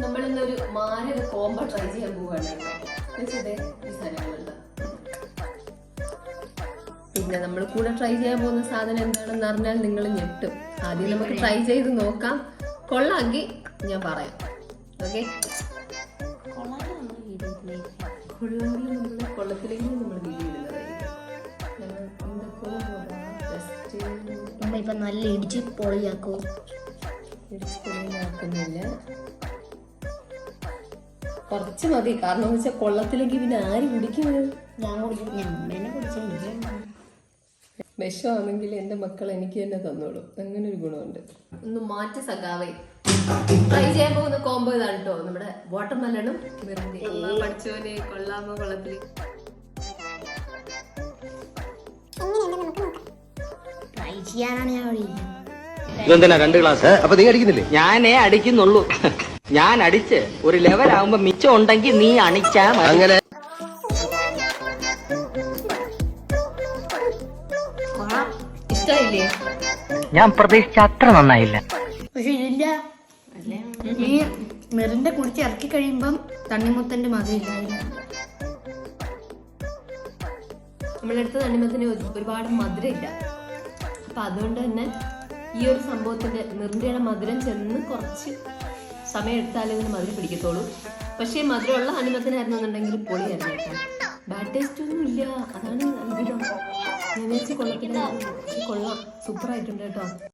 നമ്മളിന്നൊരു മാറിയൊരു combo try ചെയ്യാൻ പോവാണ് വെച്ചതേ ഈ സാധനങ്ങളുണ്ട്. പിന്നെ നമ്മൾ കൂടെ ട്രൈ ചെയ്യാൻ പോകുന്ന സാധനം എന്താണെന്ന് അറിഞ്ഞാൽ നിങ്ങൾ ഞെട്ടും. ആദ്യം നമുക്ക് ട്രൈ ചെയ്ത് നോക്കാം. കൊള്ളാമെങ്കിൽ ഞാൻ പറയാം. ഓക്കെ, കൊള്ളത്തിലേക്ക് നമ്മൾ വീഡിയോ ഇപ്പൊ നല്ല ഇടിച്ച് പൊളിയാക്കോ. ഇടിച്ച് പൊളിയാക്കുന്നില്ല, കുറച്ച് മതി. കാരണം എന്ന് വെച്ചാൽ കൊള്ളത്തിലെങ്കിൽ പിന്നെ ആര് കുടിക്കുന്നത്? ഞാൻ കുടിക്കും, ഞാൻ കുടിച്ച വിഷമാണെങ്കിൽ എൻ്റെ മക്കൾ എനിക്ക് തന്നെ തന്നോളും. അങ്ങനെ ഒരു ഗുണമുണ്ട്. ഒന്ന് മാറ്റി സഖാവേ. ട്രൈ ചെയ്യാൻ പോകുന്ന കോംബോ ഇതാണ് കേട്ടോ. നമ്മുടെ വാട്ടർമെലണും പഠിച്ചോനെ കൊള്ളാമോ കൊള്ളത്തില്. ട്രൈ ചെയ്യാനാണ് ഞാൻ ഇതെന്താ 2 ഗ്ലാസ്? അപ്പൊ നീ അടിക്കുന്നില്ലേ? ഞാനേ അടിക്കുന്നുള്ളൂ. ഞാൻ അടിച്ച് ഒരു ലെവലാവുമ്പോ മിച്ചം ഉണ്ടെങ്കിൽ നീ അണിച്ചാ അങ്ങനെ. ഇഷ്ടമായില്ലേ? ഞാൻ പ്രതീക്ഷിച്ച അത്ര നന്നായില്ല. പക്ഷെ ഇതില്ല, ഈ മെറിന്റെ കുടിച്ച് ഇറക്കി കഴിയുമ്പം തണ്ണിമുത്തന്റെ മതിയില്ല. നമ്മളെടുത്ത തണ്ണിമത്തിന് ഒരുപാട് മധുരം ഇല്ല. അപ്പൊ അതുകൊണ്ട് തന്നെ ഈ ഒരു സംഭവത്തിന്റെ മിറിന്റെയുടെ മധുരം ചെന്ന് കുറച്ച് സമയം എടുത്താലേ ഇതിന് മധുരം പിടിക്കത്തുള്ളൂ. പക്ഷേ മധുരമുള്ള തണ്ണിമത്തിനായിരുന്നുണ്ടെങ്കിൽ പൊളിയായിരുന്നു കേട്ടോ. ബാഡ് ടേസ്റ്റ് ഒന്നും ഇല്ല, അതാണ് അത്ഭുതം. ഞാൻ വെച്ച് കൊള്ളത്തില്ല, കൊള്ളാം, സൂപ്പർ ആയിട്ടുണ്ട് കേട്ടോ.